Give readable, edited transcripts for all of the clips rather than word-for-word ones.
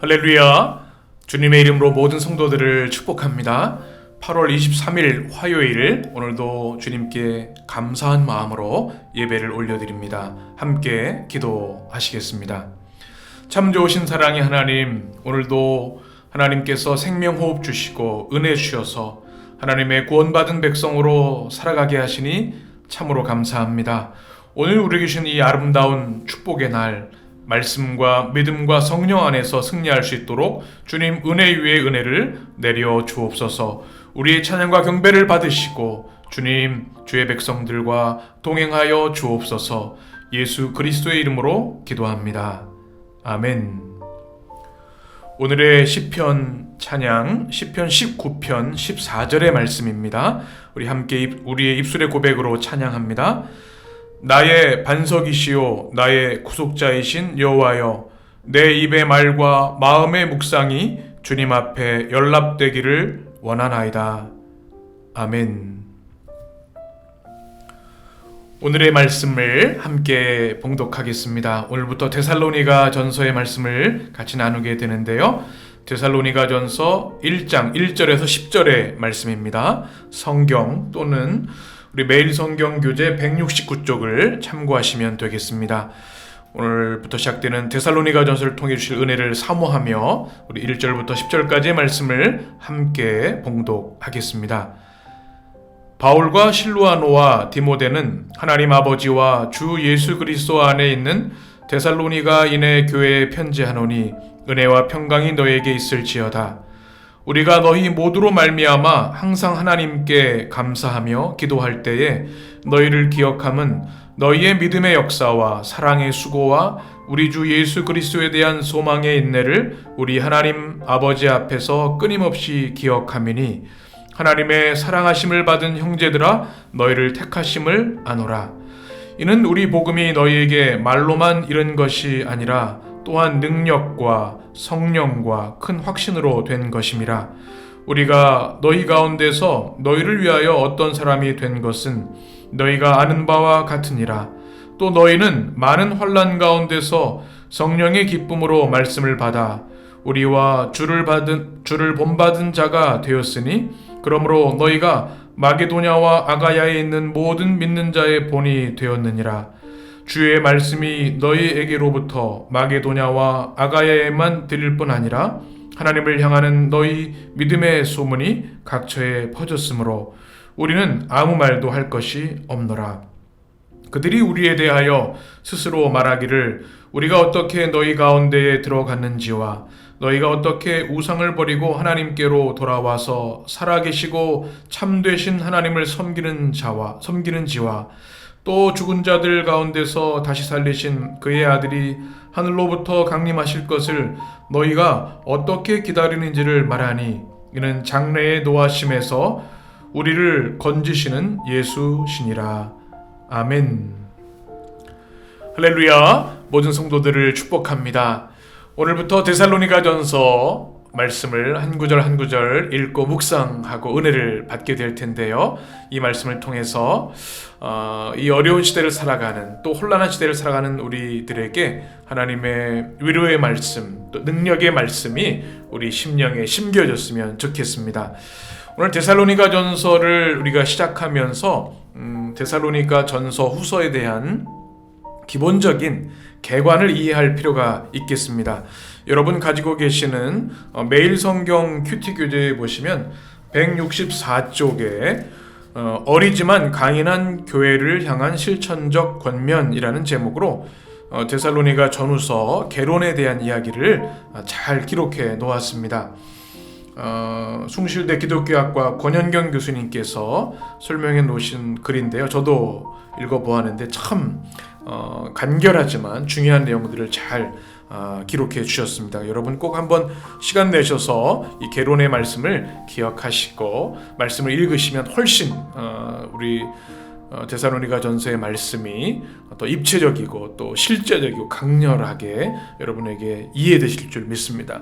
할렐루야. 주님의 이름으로 모든 성도들을 축복합니다. 8월 23일 화요일, 오늘도 주님께 감사한 마음으로 예배를 올려드립니다. 함께 기도하시겠습니다. 참 좋으신 사랑의 하나님, 오늘도 하나님께서 생명호흡 주시고 은혜 주셔서 하나님의 구원받은 백성으로 살아가게 하시니 참으로 감사합니다. 오늘 우리에게 주신 이 아름다운 축복의 날, 말씀과 믿음과 성령 안에서 승리할 수 있도록 주님 은혜 위에 은혜를 내려 주옵소서. 우리의 찬양과 경배를 받으시고 주님 주의 백성들과 동행하여 주옵소서. 예수 그리스도의 이름으로 기도합니다. 아멘. 오늘의 시편 찬양 시편 19편 14절의 말씀입니다. 우리 함께 우리의 입술의 고백으로 찬양합니다. 나의 반석이시요 나의 구속자이신 여호와여, 내 입의 말과 마음의 묵상이 주님 앞에 연락되기를 원하나이다. 아멘. 오늘의 말씀을 함께 봉독하겠습니다. 오늘부터 데살로니가 전서의 말씀을 같이 나누게 되는데요. 데살로니가 전서 1장 1절에서 10절의 말씀입니다. 성경 또는 우리 매일 성경 교재 169쪽을 참고하시면 되겠습니다. 오늘부터 시작되는 데살로니가 전서를 통해 주실 은혜를 사모하며 우리 1절부터 10절까지의 말씀을 함께 봉독하겠습니다. 바울과 실루아노와 디모데는 하나님 아버지와 주 예수 그리스도 안에 있는 데살로니가인의 교회에 편지하노니 은혜와 평강이 너에게 있을지어다. 우리가 너희 모두로 말미암아 항상 하나님께 감사하며 기도할 때에 너희를 기억함은 너희의 믿음의 역사와 사랑의 수고와 우리 주 예수 그리스도에 대한 소망의 인내를 우리 하나님 아버지 앞에서 끊임없이 기억함이니 하나님의 사랑하심을 받은 형제들아 너희를 택하심을 아노라. 이는 우리 복음이 너희에게 말로만 이른 것이 아니라 또한 능력과 성령과 큰 확신으로 된 것임이라. 우리가 너희 가운데서 너희를 위하여 어떤 사람이 된 것은 너희가 아는 바와 같으니라. 또 너희는 많은 환난 가운데서 성령의 기쁨으로 말씀을 받아 우리와 주를 본받은 자가 되었으니 그러므로 너희가 마게도냐와 아가야에 있는 모든 믿는 자의 본이 되었느니라. 주의 말씀이 너희에게로부터 마게도냐와 아가야에만 들릴 뿐 아니라 하나님을 향하는 너희 믿음의 소문이 각처에 퍼졌으므로 우리는 아무 말도 할 것이 없노라. 그들이 우리에 대하여 스스로 말하기를 우리가 어떻게 너희 가운데에 들어갔는지와 너희가 어떻게 우상을 버리고 하나님께로 돌아와서 살아계시고 참되신 하나님을 섬기는지와 또 죽은 자들 가운데서 다시 살리신 그의 아들이 하늘로부터 강림하실 것을 너희가 어떻게 기다리는지를 말하니 이는 장래의 노하심에서 우리를 건지시는 예수시니라. 아멘. 할렐루야. 모든 성도들을 축복합니다. 오늘부터 데살로니가 전서 말씀을 한 구절 한 구절 읽고 묵상하고 은혜를 받게 될 텐데요. 이 말씀을 통해서 이 어려운 시대를 살아가는, 또 혼란한 시대를 살아가는 우리들에게 하나님의 위로의 말씀, 또 능력의 말씀이 우리 심령에 심겨졌으면 좋겠습니다. 오늘 데살로니가 전서를 우리가 시작하면서 데살로니가 전서 후서에 대한 기본적인 개관을 이해할 필요가 있겠습니다. 여러분 가지고 계시는 매일 성경 큐티 교재에 보시면 164쪽에 어리지만 강인한 교회를 향한 실천적 권면이라는 제목으로 데살로니가 전후서 개론에 대한 이야기를 잘 기록해 놓았습니다. 숭실대 기독교학과 권현경 교수님께서 설명해 놓으신 글인데요. 저도 읽어보았는데 참 간결하지만 중요한 내용들을 잘 기록해 주셨습니다. 여러분 꼭 한번 시간 내셔서 이 개론의 말씀을 기억하시고 말씀을 읽으시면 훨씬 우리 데살로니가 전서의 말씀이 더 입체적이고 또 실제적이고 강렬하게 여러분에게 이해되실 줄 믿습니다.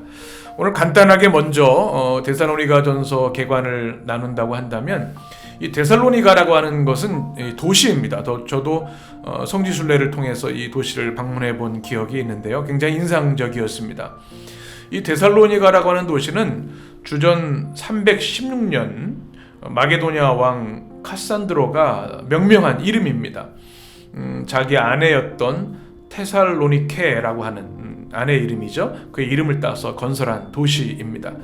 오늘 간단하게 먼저 데살로니가 전서 개관을 나눈다고 한다면 이 데살로니가라고 하는 것은 도시입니다. 저도 성지순례를 통해서 이 도시를 방문해 본 기억이 있는데요. 굉장히 인상적이었습니다. 이 데살로니가라고 하는 도시는 주전 316년 마게도냐 왕 카산드로가 명명한 이름입니다. 자기 아내였던 테살로니케라고 하는 아내의 이름이죠. 그의 이름을 따서 건설한 도시입니다.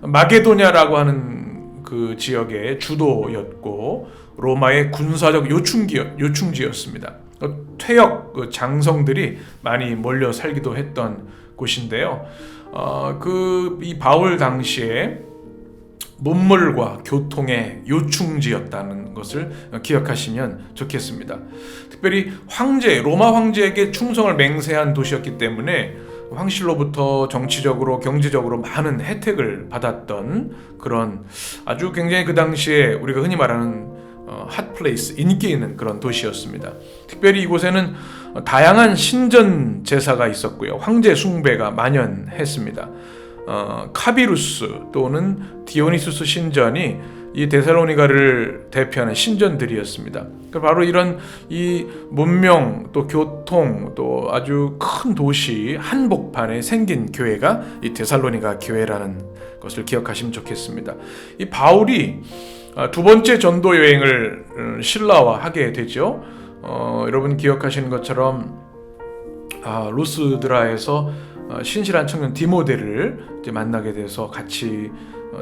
마게도냐라고 하는 그 지역의 주도였고 로마의 군사적 요충지였습니다. 퇴역 장성들이 많이 몰려 살기도 했던 곳인데요. 이 바울 당시에 문물과 교통의 요충지였다는 것을 기억하시면 좋겠습니다. 특별히 로마 황제에게 충성을 맹세한 도시였기 때문에 황실로부터 정치적으로 경제적으로 많은 혜택을 받았던 그런 아주 굉장히 그 당시에 우리가 흔히 말하는 핫플레이스, 인기 있는 그런 도시였습니다. 특별히 이곳에는 다양한 신전 제사가 있었고요. 황제 숭배가 만연했습니다. 카비루스 또는 디오니수스 신전이 이 데살로니가를 대표하는 신전들이었습니다. 바로 이런 이 문명 또 교통 또 아주 큰 도시 한복판에 생긴 교회가 이 데살로니가 교회라는 것을 기억하시면 좋겠습니다. 이 바울이 두 번째 전도 여행을 신라와 하게 되죠. 여러분 기억하시는 것처럼 루스드라에서 신실한 청년 디모데를 이제 만나게 돼서 같이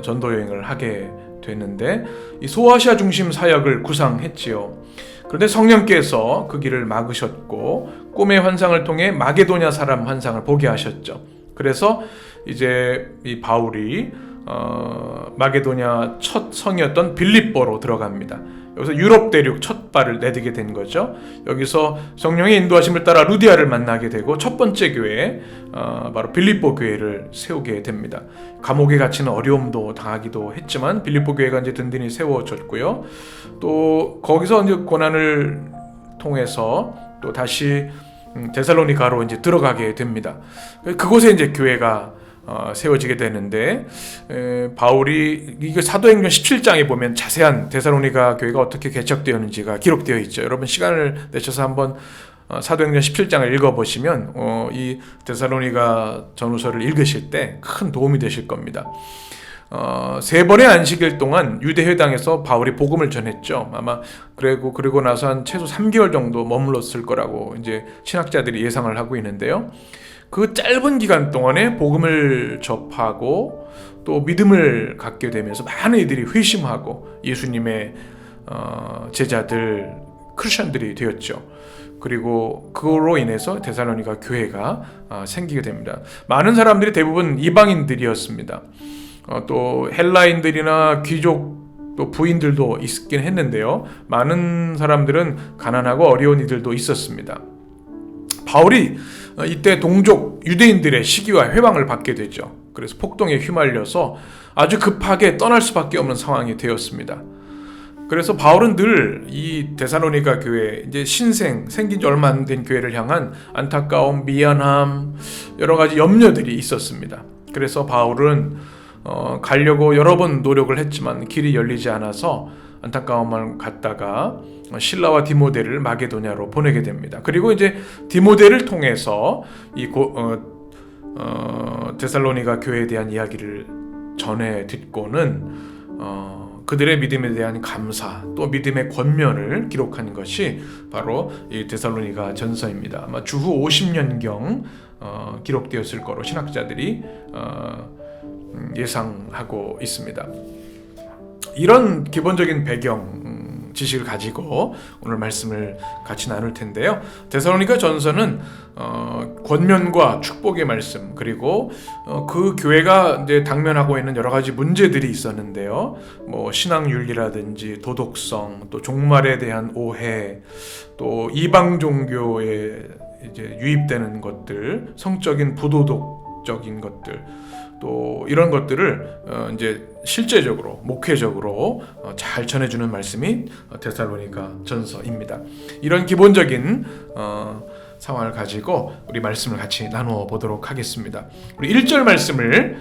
전도 여행을 하게 됐는데 이 소아시아 중심 사역을 구상했지요. 그런데 성령께서 그 길을 막으셨고 꿈의 환상을 통해 마게도냐 사람 환상을 보게 하셨죠. 그래서 이제 이 바울이 마게도냐 첫 성이었던 빌립보로 들어갑니다. 여기서 유럽 대륙 첫 발을 내디게 된 거죠. 여기서 성령의 인도하심을 따라 루디아를 만나게 되고 첫 번째 교회 바로 빌립보 교회를 세우게 됩니다. 감옥에 갇히는 어려움도 당하기도 했지만 빌립보 교회가 이제 든든히 세워졌고요. 또 거기서 이제 고난을 통해서 또 다시 데살로니가로 이제 들어가게 됩니다. 그곳에 이제 교회가 세워지게 되는데 바울이 이거 사도행전 17장에 보면 자세한 데살로니가 교회가 어떻게 개척되었는지가 기록되어 있죠. 여러분 시간을 내셔서 한번 사도행전 17장을 읽어보시면 이 데살로니가 전후서를 읽으실 때 큰 도움이 되실 겁니다. 3번의 안식일 동안 유대회당에서 바울이 복음을 전했죠. 아마 그리고 나서 한 최소 3개월 정도 머물렀을 거라고 이제 신학자들이 예상을 하고 있는데요. 그 짧은 기간 동안에 복음을 접하고 또 믿음을 갖게 되면서 많은 이들이 회심하고 예수님의 제자들 크리스천들이 되었죠. 그리고 그로 인해서 데살로니가 교회가 생기게 됩니다. 많은 사람들이 대부분 이방인들이었습니다. 또 헬라인들이나 귀족 또 부인들도 있긴 했는데요. 많은 사람들은 가난하고 어려운 이들도 있었습니다. 바울이 이때 동족 유대인들의 시기와 회방을 받게 되죠. 그래서 폭동에 휘말려서 아주 급하게 떠날 수밖에 없는 상황이 되었습니다. 그래서 바울은 늘 이 데살로니가 교회, 이제 생긴 지 얼마 안 된 교회를 향한 안타까움, 미안함, 여러 가지 염려들이 있었습니다. 그래서 바울은 가려고 여러 번 노력을 했지만 길이 열리지 않아서 안타까움을 갖다가 실라와 디모데를 마게도냐로 보내게 됩니다. 그리고 이제 디모데를 통해서 이 데살로니가 교회에 대한 이야기를 전해 듣고는 그들의 믿음에 대한 감사 또 믿음의 권면을 기록한 것이 바로 이 데살로니가 전서입니다. 아마 주후 50년경 기록되었을 거로 신학자들이 예상하고 있습니다. 이런 기본적인 배경 지식을 가지고 오늘 말씀을 같이 나눌 텐데요. 데살로니가 전서는 권면과 축복의 말씀 그리고 그 교회가 이제 당면하고 있는 여러 가지 문제들이 있었는데요. 뭐 신앙 윤리라든지 도덕성, 또 종말에 대한 오해, 또 이방 종교에 이제 유입되는 것들, 성적인 부도덕적인 것들. 또 이런 것들을 이제 실제적으로 목회적으로 잘 전해주는 말씀이 데살로니가 전서입니다. 이런 기본적인 상황을 가지고 우리 말씀을 같이 나누어 보도록 하겠습니다. 우리 1절 말씀을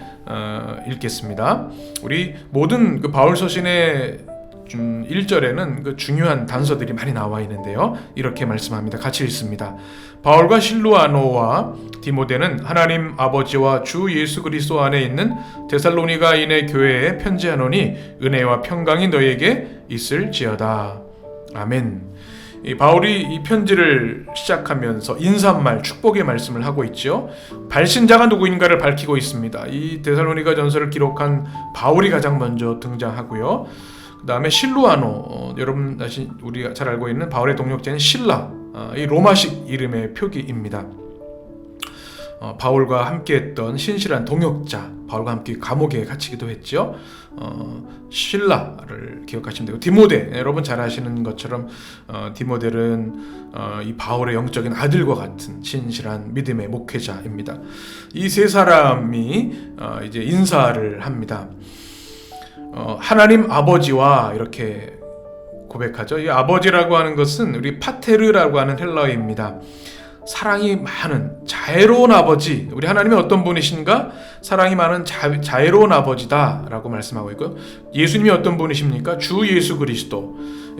읽겠습니다. 우리 모든 그 바울 서신의 1절에는 그 중요한 단서들이 많이 나와 있는데요. 이렇게 말씀합니다. 같이 읽습니다. 바울과 실루아노와 디모데는 하나님 아버지와 주 예수 그리스도 안에 있는 데살로니가인의 교회에 편지하노니 은혜와 평강이 너희에게 있을지어다. 아멘. 바울이 이 편지를 시작하면서 인사말, 축복의 말씀을 하고 있죠. 발신자가 누구인가를 밝히고 있습니다. 이 데살로니가 전서를 기록한 바울이 가장 먼저 등장하고요. 그 다음에 실루아노, 여러분 다시 우리가 잘 알고 있는 바울의 동역자인 실라, 이 로마식 이름의 표기입니다. 바울과 함께했던 신실한 동역자, 바울과 함께 감옥에 갇히기도 했죠. 실라를 기억하시면 되고, 디모데, 여러분 잘 아시는 것처럼 디모데는 이 바울의 영적인 아들과 같은 신실한 믿음의 목회자입니다. 이 세 사람이 이제 인사를 합니다. 하나님 아버지와 이렇게 고백하죠. 이 아버지라고 하는 것은 우리 파테르라고 하는 헬라어입니다. 사랑이 많은 자애로운 아버지, 우리 하나님은 어떤 분이신가? 사랑이 많은 자애로운 아버지다 라고 말씀하고 있고요. 예수님이 어떤 분이십니까? 주 예수 그리스도.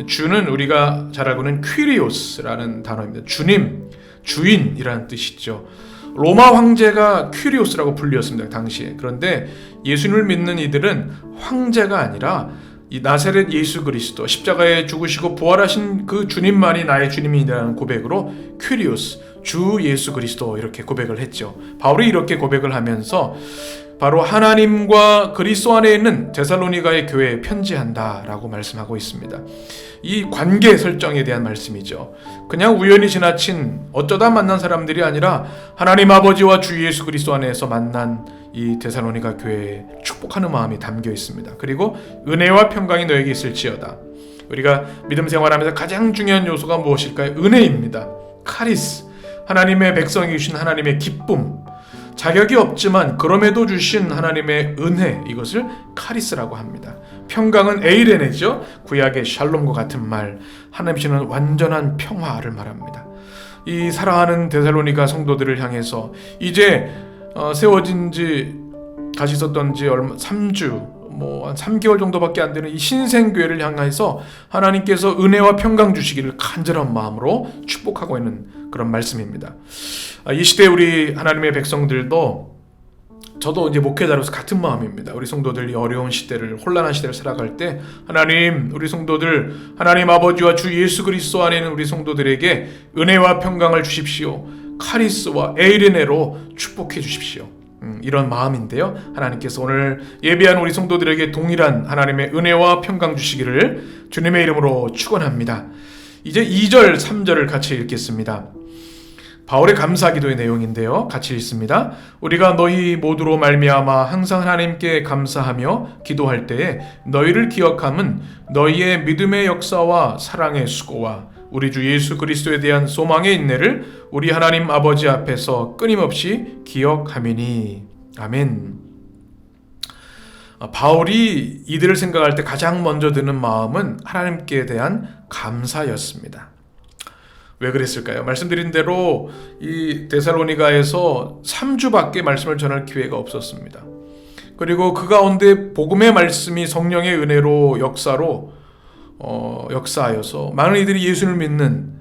주는 우리가 잘 알고 있는 퀴리오스라는 단어입니다. 주님, 주인이라는 뜻이죠. 로마 황제가 퀴리오스라고 불렸습니다, 당시에. 그런데 예수님을 믿는 이들은 황제가 아니라 이 나사렛 예수 그리스도, 십자가에 죽으시고 부활하신 그 주님만이 나의 주님이라는 고백으로 퀴리오스, 주 예수 그리스도 이렇게 고백을 했죠. 바울이 이렇게 고백을 하면서 바로 하나님과 그리스도 안에 있는 데살로니가의 교회에 편지한다라고 말씀하고 있습니다. 이 관계 설정에 대한 말씀이죠. 그냥 우연히 지나친 어쩌다 만난 사람들이 아니라 하나님 아버지와 주 예수 그리스도 안에서 만난 이 데살로니가 교회에 축복하는 마음이 담겨 있습니다. 그리고 은혜와 평강이 너에게 있을지어다. 우리가 믿음 생활하면서 가장 중요한 요소가 무엇일까요? 은혜입니다. 카리스, 하나님의 백성이 주신 하나님의 기쁨, 자격이 없지만 그럼에도 주신 하나님의 은혜, 이것을 카리스라고 합니다. 평강은 에이레네죠. 구약의 샬롬과 같은 말, 하나님 주시는 완전한 평화를 말합니다. 이 사랑하는 데살로니가 성도들을 향해서 이제 세워진 지 같이 있었던 지 3주 한 3개월 정도밖에 안 되는 이 신생교회를 향해서 하나님께서 은혜와 평강 주시기를 간절한 마음으로 축복하고 있는 그런 말씀입니다. 이 시대에 우리 하나님의 백성들도, 저도 이제 목회자로서 같은 마음입니다. 우리 성도들이 어려운 시대를, 혼란한 시대를 살아갈 때 하나님, 우리 성도들, 하나님 아버지와 주 예수 그리스도 안에 있는 우리 성도들에게 은혜와 평강을 주십시오. 카리스와 에이레네로 축복해 주십시오. 이런 마음인데요. 하나님께서 오늘 예배한 우리 성도들에게 동일한 하나님의 은혜와 평강 주시기를 주님의 이름으로 축원합니다. 이제 2절, 3절을 같이 읽겠습니다. 바울의 감사기도의 내용인데요. 같이 읽습니다. 우리가 너희 모두로 말미암아 항상 하나님께 감사하며 기도할 때에 너희를 기억함은 너희의 믿음의 역사와 사랑의 수고와 우리 주 예수 그리스도에 대한 소망의 인내를 우리 하나님 아버지 앞에서 끊임없이 기억함이니. 아멘. 바울이 이들을 생각할 때 가장 먼저 드는 마음은 하나님께 대한 감사였습니다. 왜 그랬을까요? 말씀드린 대로 이 데살로니가에서 3주밖에 말씀을 전할 기회가 없었습니다. 그리고 그 가운데 복음의 말씀이 성령의 은혜로 역사하여서 많은 이들이 예수를 믿는,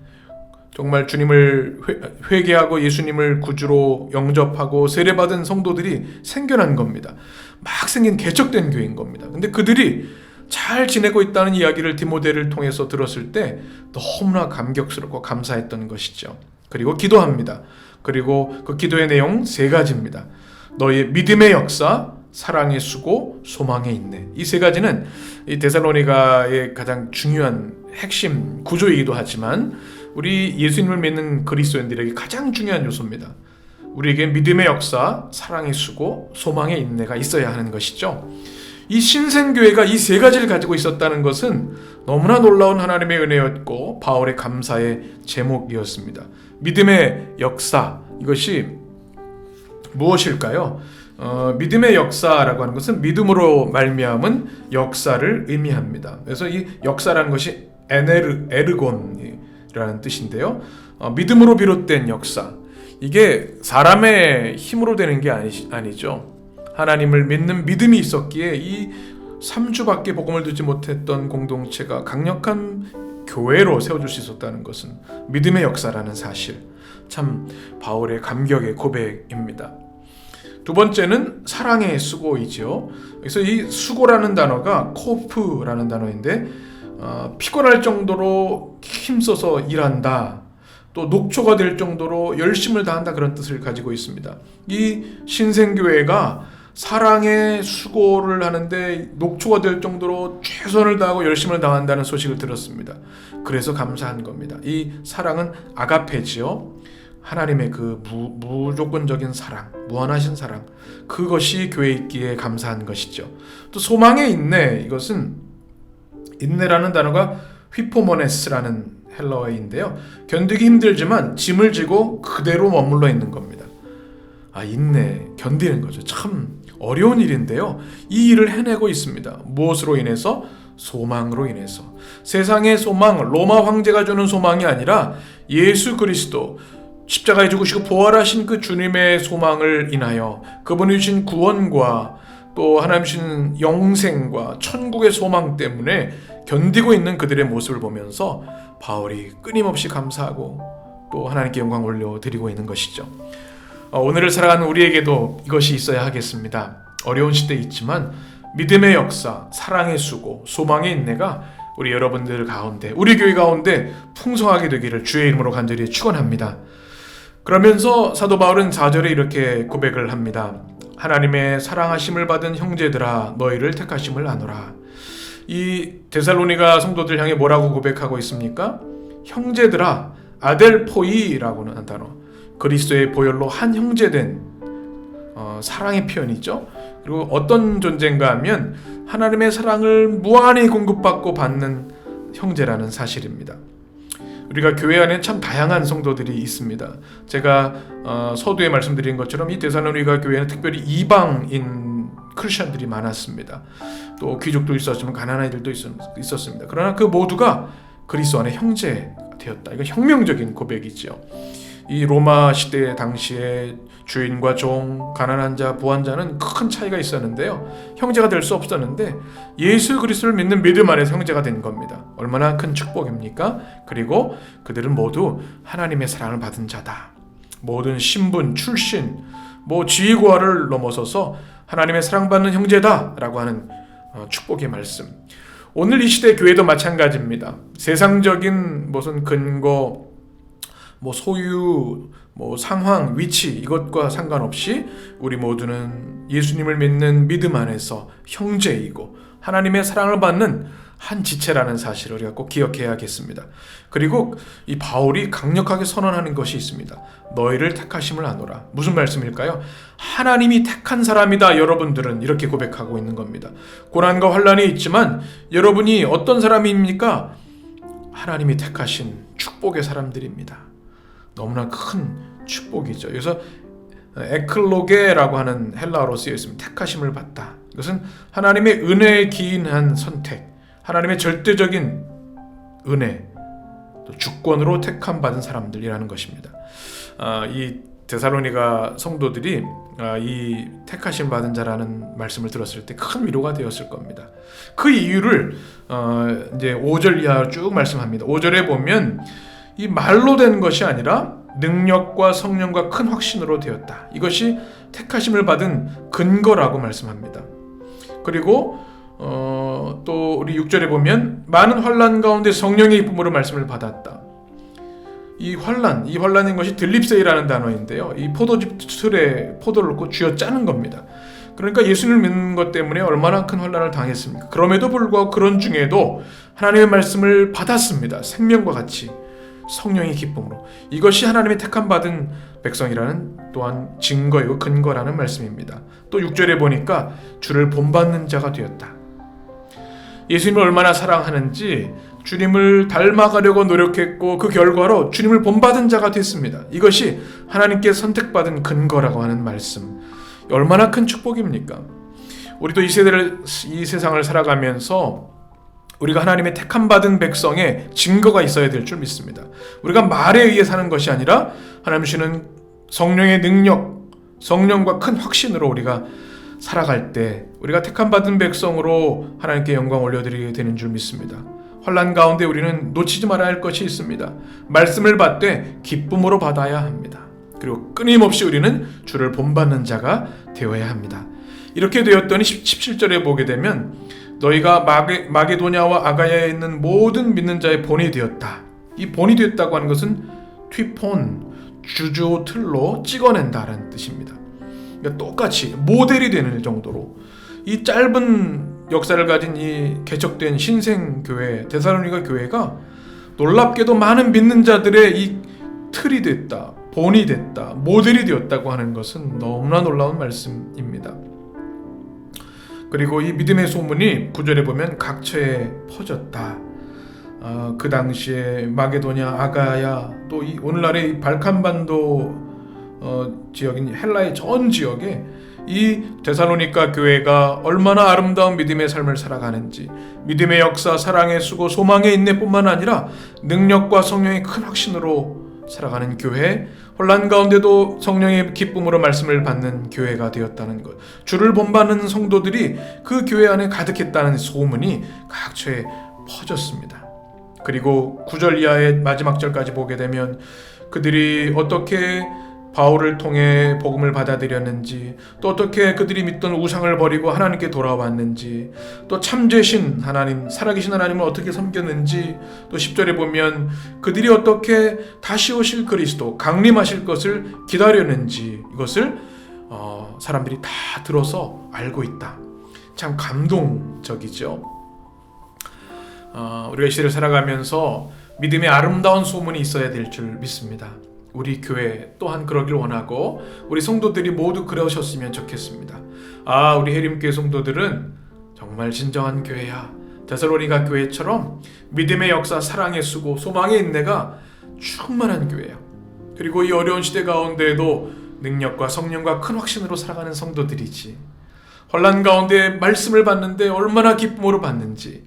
정말 주님을 회개하고 예수님을 구주로 영접하고 세례받은 성도들이 생겨난 겁니다. 막 생긴 개척된 교회인 겁니다. 근데 그들이 잘 지내고 있다는 이야기를 디모데를 통해서 들었을 때 너무나 감격스럽고 감사했던 것이죠. 그리고 기도합니다. 그리고 그 기도의 내용 3가지입니다. 너의 믿음의 역사, 사랑의 수고, 소망의 인내. 이 3가지는 이 데살로니가의 가장 중요한 핵심 구조이기도 하지만 우리 예수님을 믿는 그리스도인들에게 가장 중요한 요소입니다. 우리에게 믿음의 역사, 사랑의 수고, 소망의 인내가 있어야 하는 것이죠. 이 신생교회가 이 3가지를 가지고 있었다는 것은 너무나 놀라운 하나님의 은혜였고 바울의 감사의 제목이었습니다. 믿음의 역사, 이것이 무엇일까요? 믿음의 역사라고 하는 것은 믿음으로 말미암은 역사를 의미합니다. 그래서 이 역사라는 것이 에르곤이라는 뜻인데요. 믿음으로 비롯된 역사, 이게 사람의 힘으로 되는 게 아니죠. 하나님을 믿는 믿음이 있었기에 이 3주밖에 복음을 듣지 못했던 공동체가 강력한 교회로 세워줄 수 있었다는 것은 믿음의 역사라는 사실, 참 바울의 감격의 고백입니다. 두 번째는 사랑의 수고이죠. 그래서 이 수고라는 단어가 코프라는 단어인데 피곤할 정도로 힘써서 일한다, 또 녹초가 될 정도로 열심을 다한다, 그런 뜻을 가지고 있습니다. 이 신생교회가 사랑의 수고를 하는데 녹초가 될 정도로 최선을 다하고 열심을 다한다는 소식을 들었습니다. 그래서 감사한 겁니다. 이 사랑은 아가페지요. 하나님의 그 무조건적인 사랑, 무한하신 사랑, 그것이 교회에 있기에 감사한 것이죠. 또 소망의 인내, 이것은 인내라는 단어가 휘포모네스라는 헬라어인데요. 견디기 힘들지만 짐을 지고 그대로 머물러 있는 겁니다. 인내, 견디는 거죠. 참 어려운 일인데요. 이 일을 해내고 있습니다. 무엇으로 인해서? 소망으로 인해서. 세상의 소망, 로마 황제가 주는 소망이 아니라 예수 그리스도, 십자가에 죽으시고 부활하신 그 주님의 소망을 인하여 그분이 주신 구원과 또 하나님 주신 영생과 천국의 소망 때문에 견디고 있는 그들의 모습을 보면서 바울이 끊임없이 감사하고 또 하나님께 영광 올려드리고 있는 것이죠. 오늘을 살아가는 우리에게도 이것이 있어야 하겠습니다. 어려운 시대에 있지만 믿음의 역사, 사랑의 수고, 소망의 인내가 우리 여러분들 가운데, 우리 교회 가운데 풍성하게 되기를 주의 이름으로 간절히 축원합니다. 그러면서 사도 바울은 4절에 이렇게 고백을 합니다. 하나님의 사랑하심을 받은 형제들아, 너희를 택하심을 아노라. 이 데살로니가 성도들 향해 뭐라고 고백하고 있습니까? 형제들아, 아델포이라고 하는 단어, 그리스도의 보혈로 한 형제된 사랑의 표현이죠. 그리고 어떤 존재인가 하면 하나님의 사랑을 무한히 공급받고 받는 형제라는 사실입니다. 우리가 교회 안에 참 다양한 성도들이 있습니다. 제가 서두에 말씀드린 것처럼 이 데살로니가 교회는 특별히 이방인 크리스천들이 많았습니다. 또 귀족도 있었지만 가난한 이들도 있었습니다. 그러나 그 모두가 그리스도 안에 형제가 되었다. 이건 혁명적인 고백이죠. 이 로마 시대 당시에 주인과 종, 가난한 자, 부한 자는 큰 차이가 있었는데요. 형제가 될 수 없었는데 예수 그리스도를 믿는 믿음 안에서 형제가 된 겁니다. 얼마나 큰 축복입니까? 그리고 그들은 모두 하나님의 사랑을 받은 자다. 모든 신분, 출신, 지위고하를 넘어서서 하나님의 사랑받는 형제다라고 하는 축복의 말씀. 오늘 이 시대 교회도 마찬가지입니다. 세상적인 무슨 근거, 소유, 상황, 위치, 이것과 상관없이 우리 모두는 예수님을 믿는 믿음 안에서 형제이고 하나님의 사랑을 받는 한 지체라는 사실을 우리가 꼭 기억해야겠습니다. 그리고 이 바울이 강력하게 선언하는 것이 있습니다. 너희를 택하심을 아노라. 무슨 말씀일까요? 하나님이 택한 사람이다. 여러분들은 이렇게 고백하고 있는 겁니다. 고난과 환난이 있지만 여러분이 어떤 사람입니까? 하나님이 택하신 축복의 사람들입니다. 너무나 큰 축복이죠. 그래서 에클로게라고 하는 헬라어로 쓰여 있습니다. 택하심을 받다. 이것은 하나님의 은혜에 기인한 선택, 하나님의 절대적인 은혜, 또 주권으로 택함 받은 사람들이라는 것입니다. 이 데살로니가 성도들이 이 택하심 받은 자라는 말씀을 들었을 때 큰 위로가 되었을 겁니다. 그 이유를 이제 5절 이하로 쭉 말씀합니다. 5절에 보면 이 말로 된 것이 아니라 능력과 성령과 큰 확신으로 되었다. 이것이 택하심을 받은 근거라고 말씀합니다. 그리고 또 우리 6절에 보면 많은 환난 가운데 성령의 기쁨으로 말씀을 받았다. 이 환난인 것이 들립세이라는 단어인데요. 이 포도즙 틀에 포도를 넣고 쥐어 짜는 겁니다. 그러니까 예수님을 믿는 것 때문에 얼마나 큰 환난을 당했습니까? 그럼에도 불구하고 그런 중에도 하나님의 말씀을 받았습니다. 생명과 같이 성령의 기쁨으로. 이것이 하나님의 택함 받은 백성이라는 또한 증거이고 근거라는 말씀입니다. 또 6절에 보니까 주를 본받는 자가 되었다. 예수님을 얼마나 사랑하는지 주님을 닮아가려고 노력했고 그 결과로 주님을 본받은 자가 됐습니다. 이것이 하나님께 선택받은 근거라고 하는 말씀. 얼마나 큰 축복입니까? 우리도 이 세상을 살아가면서 우리가 하나님의 택함받은 백성의 증거가 있어야 될 줄 믿습니다. 우리가 말에 의해 사는 것이 아니라 하나님 주시는 성령의 능력, 성령과 큰 확신으로 우리가 살아갈 때 우리가 택함 받은 백성으로 하나님께 영광 올려드리게 되는 줄 믿습니다. 환난 가운데 우리는 놓치지 말아야 할 것이 있습니다. 말씀을 받되 기쁨으로 받아야 합니다. 그리고 끊임없이 우리는 주를 본받는 자가 되어야 합니다. 이렇게 되었더니 17절에 보게 되면 너희가 마게도냐와 아가야에 있는 모든 믿는 자의 본이 되었다. 이 본이 되었다고 하는 것은 튀폰, 주조 틀로 찍어낸다라는 뜻입니다. 그러니까 똑같이 모델이 되는 정도로 이 짧은 역사를 가진 이 개척된 신생교회 데살로니가 교회가 놀랍게도 많은 믿는 자들의 이 틀이 됐다, 본이 됐다, 모델이 되었다고 하는 것은 너무나 놀라운 말씀입니다. 그리고 이 믿음의 소문이 9절에 보면 각처에 퍼졌다. 그 당시에 마게도냐, 아가야, 또 이 오늘날의 이 발칸반도 지역인 헬라의 전 지역에 이 데살로니가 교회가 얼마나 아름다운 믿음의 삶을 살아가는지, 믿음의 역사, 사랑의 수고, 소망의 인내뿐만 아니라 능력과 성령의 큰 확신으로 살아가는 교회, 혼란 가운데도 성령의 기쁨으로 말씀을 받는 교회가 되었다는 것, 주를 본받는 성도들이 그 교회 안에 가득했다는 소문이 각처에 퍼졌습니다. 그리고 9절 이하의 마지막 절까지 보게 되면 그들이 어떻게 바울을 통해 복음을 받아들였는지, 또 어떻게 그들이 믿던 우상을 버리고 하나님께 돌아왔는지, 또 참되신 하나님, 살아계신 하나님을 어떻게 섬겼는지, 또 10절에 보면 그들이 어떻게 다시 오실 그리스도, 강림하실 것을 기다렸는지, 이것을 사람들이 다 들어서 알고 있다. 참 감동적이죠. 우리가 이 시대를 살아가면서 믿음의 아름다운 소문이 있어야 될 줄 믿습니다. 우리 교회 또한 그러길 원하고 우리 성도들이 모두 그러셨으면 좋겠습니다. 우리 해림교회 성도들은 정말 진정한 교회야. 데살로니가 교회처럼 믿음의 역사, 사랑의 수고, 소망의 인내가 충만한 교회야. 그리고 이 어려운 시대 가운데에도 능력과 성령과 큰 확신으로 살아가는 성도들이지. 혼란 가운데 말씀을 받는데 얼마나 기쁨으로 받는지,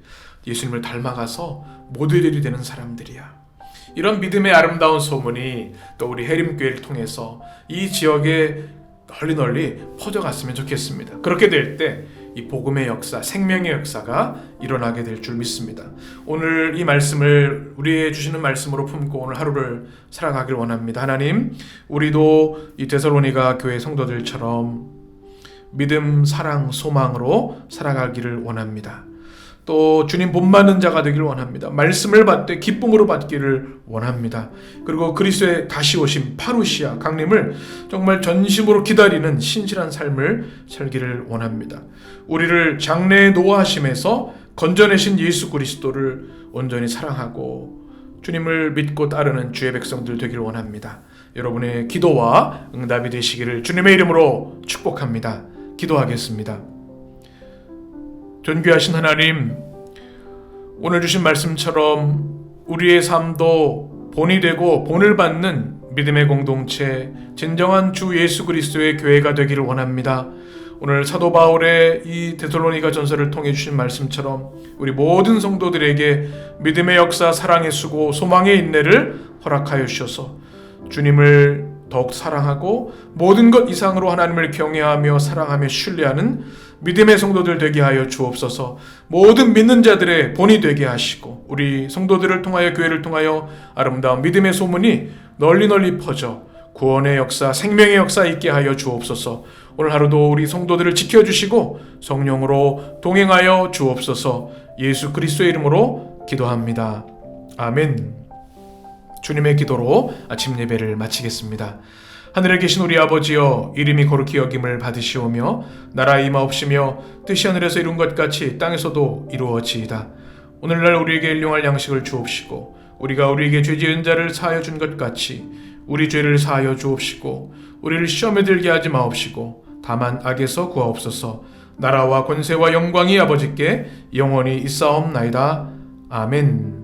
예수님을 닮아가서 모델이 되는 사람들이야. 이런 믿음의 아름다운 소문이 또 우리 해림교회를 통해서 이 지역에 널리 퍼져갔으면 좋겠습니다. 그렇게 될 때 이 복음의 역사, 생명의 역사가 일어나게 될 줄 믿습니다. 오늘 이 말씀을 우리의 주시는 말씀으로 품고 오늘 하루를 살아가길 원합니다. 하나님, 우리도 이 데살로니가 교회 성도들처럼 믿음, 사랑, 소망으로 살아가기를 원합니다. 또 주님 본받는 자가 되기를 원합니다. 말씀을 받되 기쁨으로 받기를 원합니다. 그리고 그리스도의 다시 오심, 파루시아, 강림을 정말 전심으로 기다리는 신실한 삶을 살기를 원합니다. 우리를 장래의 노하심에서 건져내신 예수 그리스도를 온전히 사랑하고 주님을 믿고 따르는 주의 백성들 되기를 원합니다. 여러분의 기도와 응답이 되시기를 주님의 이름으로 축복합니다. 기도하겠습니다. 존귀하신 하나님, 오늘 주신 말씀처럼 우리의 삶도 본이 되고 본을 받는 믿음의 공동체, 진정한 주 예수 그리스도의 교회가 되기를 원합니다. 오늘 사도 바울의 이 데살로니가 전서를 통해 주신 말씀처럼 우리 모든 성도들에게 믿음의 역사, 사랑의 수고, 소망의 인내를 허락하여 주셔서 주님을 더욱 사랑하고 모든 것 이상으로 하나님을 경외하며 사랑하며 신뢰하는 믿음의 성도들 되게 하여 주옵소서. 모든 믿는 자들의 본이 되게 하시고 우리 성도들을 통하여 교회를 통하여 아름다운 믿음의 소문이 널리 퍼져 구원의 역사, 생명의 역사 있게 하여 주옵소서. 오늘 하루도 우리 성도들을 지켜주시고 성령으로 동행하여 주옵소서. 예수 그리스도의 이름으로 기도합니다. 아멘. 주님의 기도로 아침 예배를 마치겠습니다. 하늘에 계신 우리 아버지여, 이름이 거룩히 여김을 받으시오며 나라의 임하옵시며 뜻이 하늘에서 이룬 것 같이 땅에서도 이루어지이다. 오늘날 우리에게 일용할 양식을 주옵시고 우리가 우리에게 죄 지은 자를 사하여 준 것 같이 우리 죄를 사하여 주옵시고 우리를 시험에 들게 하지 마옵시고 다만 악에서 구하옵소서. 나라와 권세와 영광이 아버지께 영원히 있사옵나이다. 아멘.